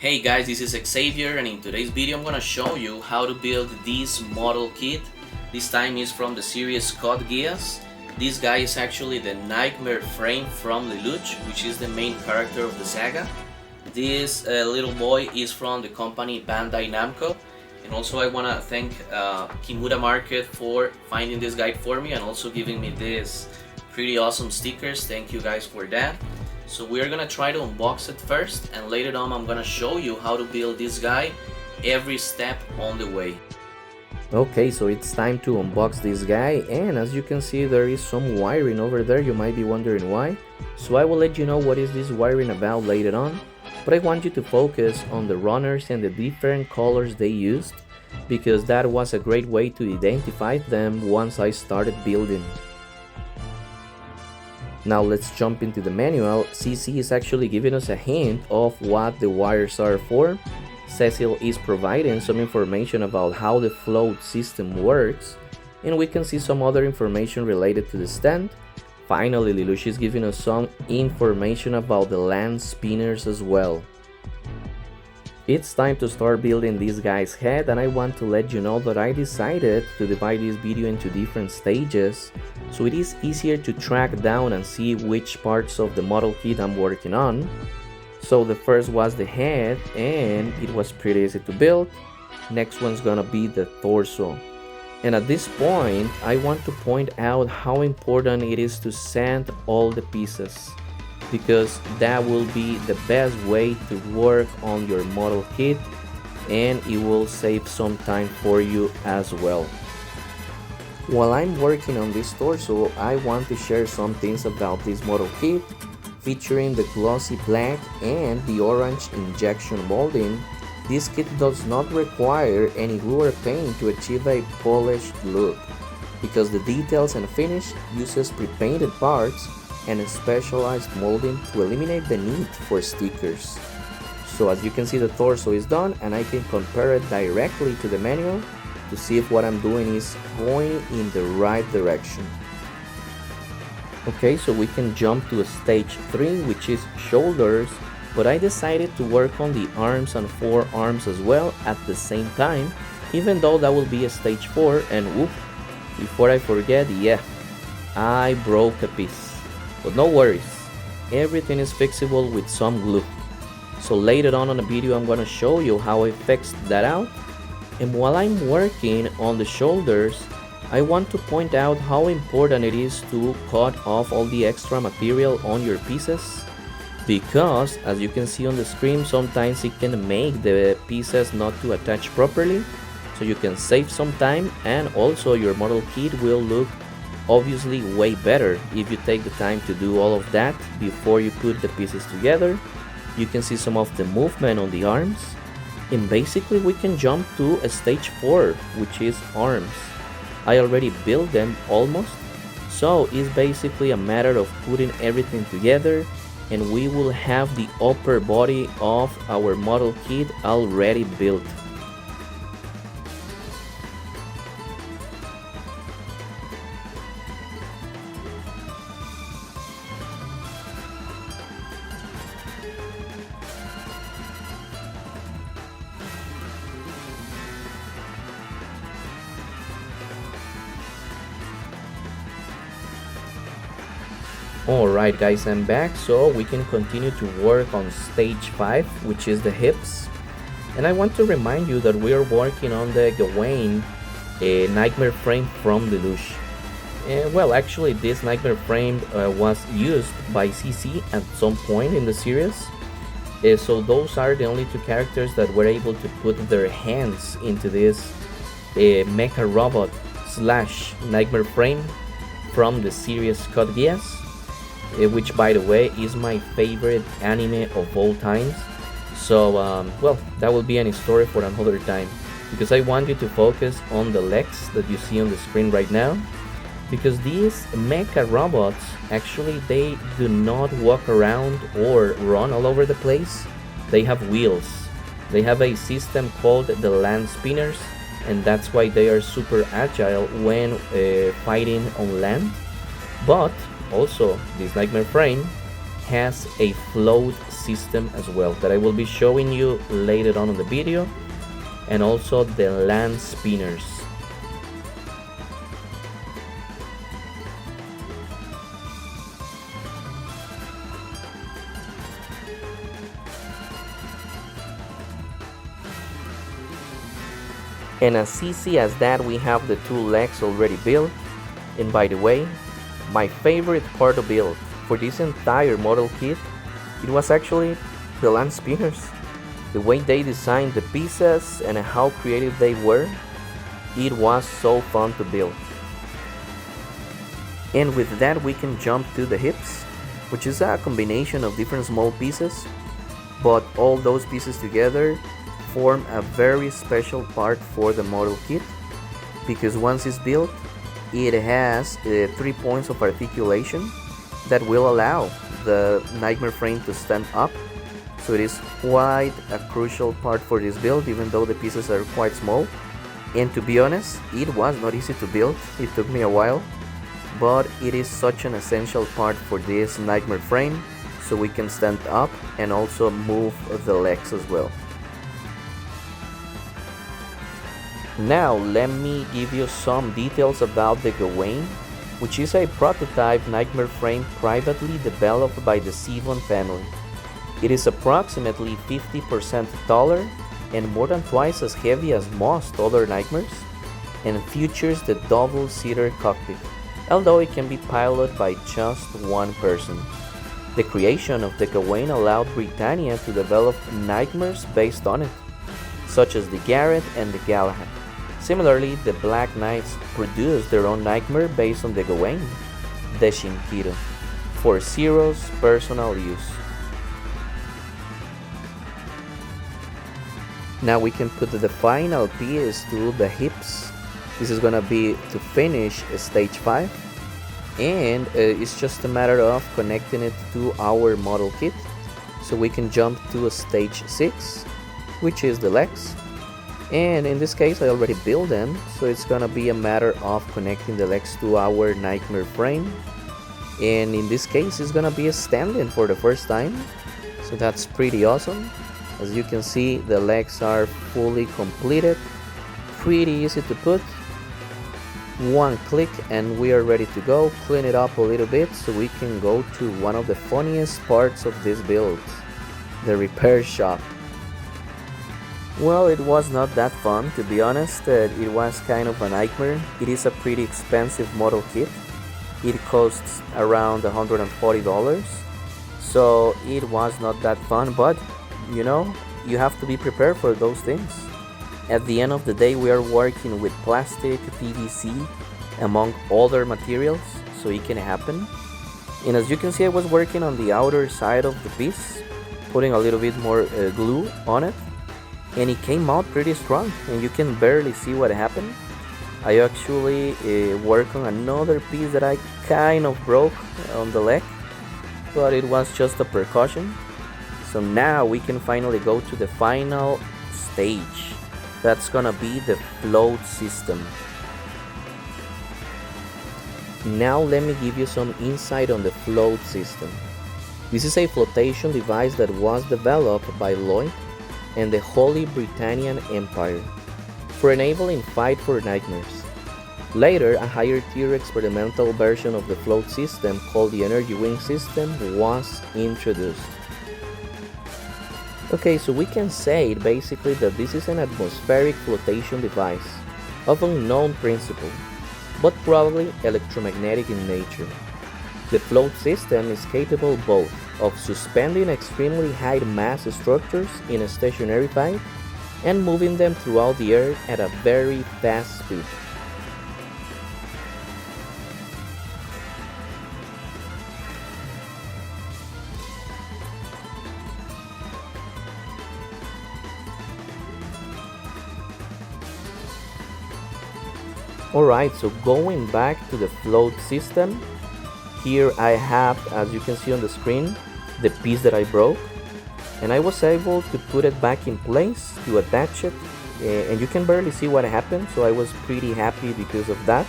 Hey guys, this is Xavier, and in today's video I'm gonna show you how to build this model kit. This time is from the series Code Geass. This guy is actually the nightmare frame from Lelouch, which is the main character of the saga. This little boy is from the company Bandai Namco, and also I wanna thank Kimura Market for finding this guide for me and also giving me this pretty awesome stickers. Thank you guys for that. So we're gonna try to unbox it first, and later on I'm gonna show you how to build this guy every step on the way. Okay, so it's time to unbox this guy, and as you can see there is some wiring over there. You might be wondering why, so I will let you know what is this wiring about later on, but I want you to focus on the runners and the different colors they used, because that was a great way to identify them once I started building. Now let's jump into the manual. CC is actually giving us a hint of what the wires are for. Cecil is providing some information about how the float system works, and we can see some other information related to the stand. Finally, Lelouch is giving us some information about the land spinners as well. It's time to start building this guy's head, and I want to let you know that I decided to divide this video into different stages, so it is easier to track down and see which parts of the model kit I'm working on. So the first was the head, and it was pretty easy to build. Next one's gonna be the torso. And at this point, I want to point out how important it is to sand all the pieces, because that will be the best way to work on your model kit, and it will save some time for you as well. While I'm working on this torso, I want to share some things about this model kit, featuring the glossy black and the orange injection molding. This kit does not require any glue or paint to achieve a polished look, because the details and finish uses pre-painted parts and a specialized molding to eliminate the need for stickers. So as you can see, the torso is done, and I can compare it directly to the manual to see if what I'm doing is going in the right direction. Okay, so we can jump to stage 3, which is shoulders, but I decided to work on the arms and forearms as well at the same time, even though that will be a stage 4, and whoop, before I forget, yeah, I broke a piece. But no worries, everything is fixable with some glue. So later on the video I'm gonna show you how I fixed that out. And while I'm working on the shoulders, I want to point out how important it is to cut off all the extra material on your pieces, because as you can see on the screen, sometimes it can make the pieces not to attach properly. So you can save some time, and also your model kit will look obviously way better if you take the time to do all of that before you put the pieces together. You can see some of the movement on the arms, and basically we can jump to a stage 4, which is arms. I already built them almost, so it's basically a matter of putting everything together, and we will have the upper body of our model kit already built. Alright guys, I'm back, so we can continue to work on stage 5, which is the hips. And I want to remind you that we are working on the Gwain nightmare frame from Lelouch. Well, actually this nightmare frame was used by CC at some point in the series. So those are the only two characters that were able to put their hands into this mecha robot slash nightmare frame from the series Code Geass, which by the way is my favorite anime of all times. So well, that will be a story for another time, because I want you to focus on the legs that you see on the screen right now, because these mecha robots actually, they do not walk around or run all over the place. They have wheels. They have a system called the land spinners, and that's why they are super agile when fighting on land. But also, this nightmare frame has a float system as well that I will be showing you later on in the video, and also the land spinners. And as easy as that, we have the two legs already built. And by the way, my favorite part to build for this entire model kit, it was actually the land spinners. The way they designed the pieces and how creative they were, it was so fun to build. And with that, we can jump to the hips, which is a combination of different small pieces, but all those pieces together form a very special part for the model kit, because once it's built, it has 3 points of articulation that will allow the nightmare frame to stand up. So it is quite a crucial part for this build, even though the pieces are quite small. And to be honest, it was not easy to build. It took me a while, but it is such an essential part for this nightmare frame, so we can stand up and also move the legs as well. Now let me give you some details about the Gwain, which is a prototype nightmare frame privately developed by the Sivon family. It is approximately 50% taller and more than twice as heavy as most other nightmares, and features the double-seater cockpit, although it can be piloted by just one person. The creation of the Gwain allowed Britannia to develop nightmares based on it, such as the Garrett and the Galahad. Similarly, the Black Knights produced their own nightmare based on the Gwain, the Shinkiro, for Zero's personal use. Now we can put the final piece to the hips. This is gonna be to finish stage 5, and it's just a matter of connecting it to our model kit. So we can jump to stage 6, which is the legs. And in this case I already built them, so it's gonna be a matter of connecting the legs to our nightmare frame. And in this case it's gonna be a stand-in for the first time, so that's pretty awesome. As you can see, the legs are fully completed, pretty easy to put. One click and we are ready to go. Clean it up a little bit so we can go to one of the funniest parts of this build, the repair shop. Well, it was not that fun, to be honest. It was kind of a nightmare. It is a pretty expensive model kit. It costs around $140, so it was not that fun, but you know, you have to be prepared for those things. At the end of the day, we are working with plastic, PVC, among other materials, so it can happen. And as you can see, I was working on the outer side of the piece, putting a little bit more glue on it, and it came out pretty strong, and you can barely see what happened. I actually worked on another piece that I kind of broke on the leg, but it was just a precaution. So now we can finally go to the final stage. That's gonna be the float system. Now let me give you some insight on the float system. This is a flotation device that was developed by Lloyd and the Holy Britannian Empire for enabling fight for nightmares. Later, a higher tier experimental version of the float system called the Energy Wing system was introduced. Okay, so we can say basically that this is an atmospheric flotation device of unknown principle, but probably electromagnetic in nature. The float system is capable both of suspending extremely high mass structures in a stationary fight and moving them throughout the air at a very fast speed. Alright, so going back to the float system, here I have, as you can see on the screen, the piece that I broke, and I was able to put it back in place to attach it, and you can barely see what happened, so I was pretty happy because of that.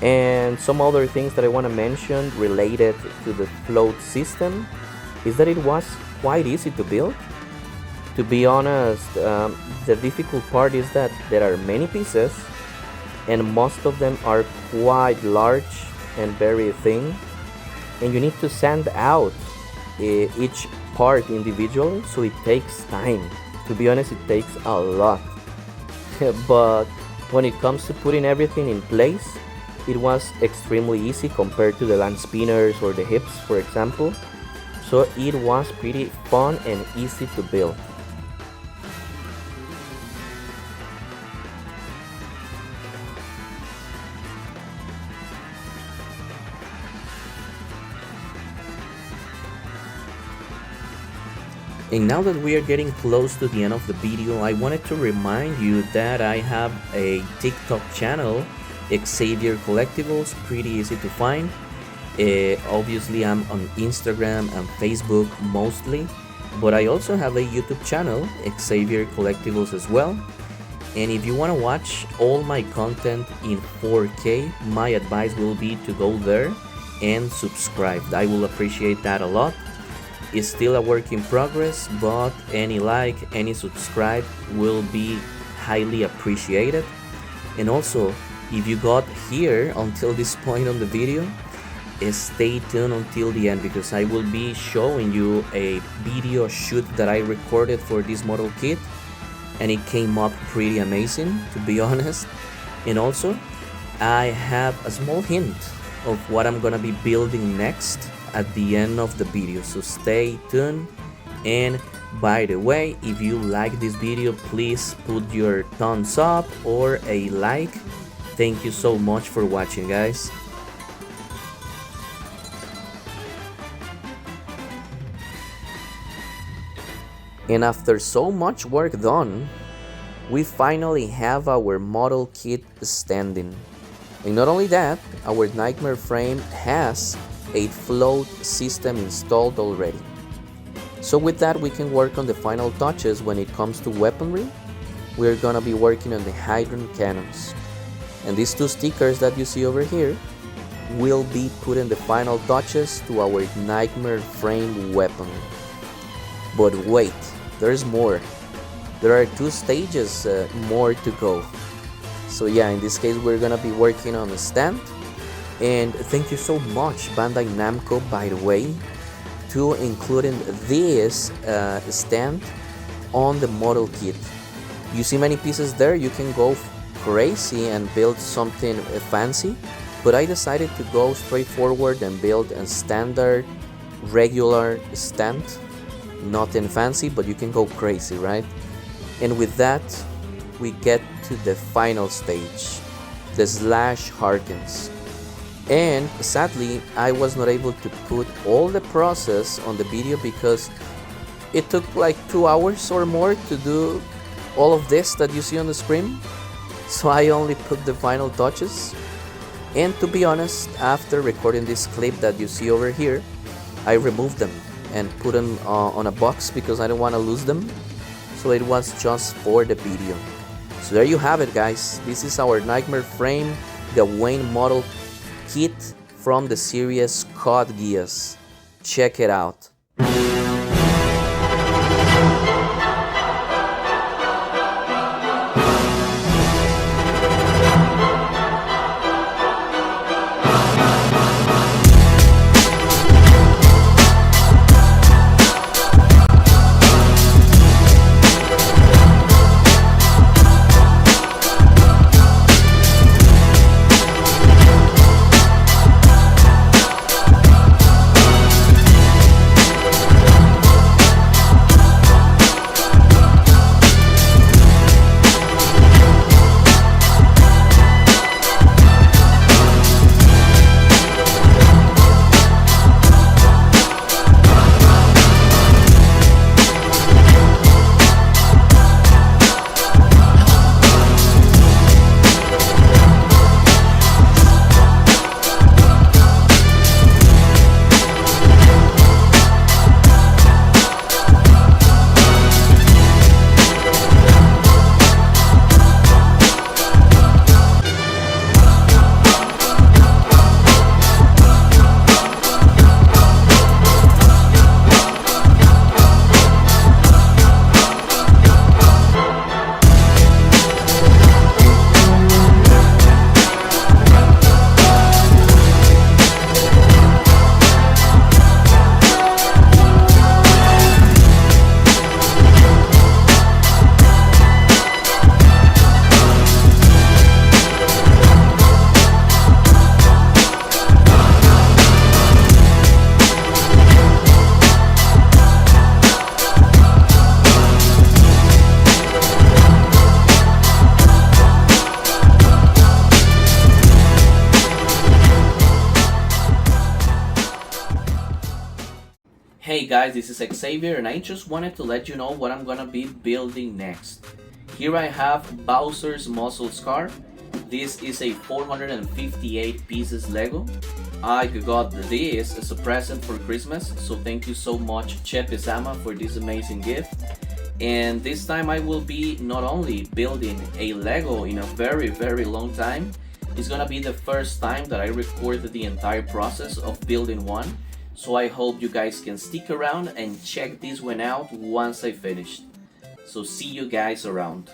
And some other things that I want to mention related to the float system is that it was quite easy to build. To be honest, the difficult part is that there are many pieces and most of them are quite large and very thin, and you need to sand out each part individually, so it takes time. To be honest, it takes a lot. But when it comes to putting everything in place, it was extremely easy compared to the land spinners or the hips, for example. So it was pretty fun and easy to build. And now that we are getting close to the end of the video, I wanted to remind you that I have a TikTok channel, Xavier Collectibles, pretty easy to find. Obviously I'm on Instagram and Facebook mostly, but I also have a YouTube channel, Xavier Collectibles as well. And if you want to watch all my content in 4K, my advice will be to go there and subscribe. I will appreciate that a lot. It's still a work in progress, but any like, any subscribe will be highly appreciated. And also, if you got here until this point on the video, stay tuned until the end, because I will be showing you a video shoot that I recorded for this model kit, and it came up pretty amazing, to be honest. And also, I have a small hint of what I'm gonna be building next at the end of the video, so stay tuned. And by the way, if you like this video, please put your thumbs up or a like. Thank you so much for watching, guys. And after so much work done, we finally have our model kit standing. And not only that, our Nightmare frame has a float system installed already. So with that, we can work on the final touches when it comes to weaponry. We're gonna be working on the hydrant cannons. And these two stickers that you see over here will be putting the final touches to our Nightmare frame weaponry. But wait, there's more. There are 2 stages more to go. So yeah, in this case we're gonna be working on the stand. And thank you so much, Bandai Namco, by the way, to including this stand on the model kit. You see many pieces there, you can go crazy and build something fancy, but I decided to go straightforward and build a standard, regular stand. Nothing fancy, but you can go crazy, right? And with that, we get to the final stage, the Slash Harkins. And sadly, I was not able to put all the process on the video because it took like 2 hours or more to do all of this that you see on the screen. So I only put the final touches. And to be honest, after recording this clip that you see over here, I removed them and put them on a box because I don't want to lose them. So it was just for the video. So there you have it, guys. This is our Nightmare frame, the Gwain model kit from the series Cod Geass. Check it out. Hey guys, this is Xavier and I just wanted to let you know what I'm gonna be building next. Here I have Bowser's Muscle Scar. This is a 458 pieces Lego. I got this as a present for Christmas, so thank you so much Chepe-sama for this amazing gift. And this time I will be not only building a Lego in a very long time, it's gonna be the first time that I record the entire process of building one. So I hope you guys can stick around and check this one out once I finished. So see you guys around.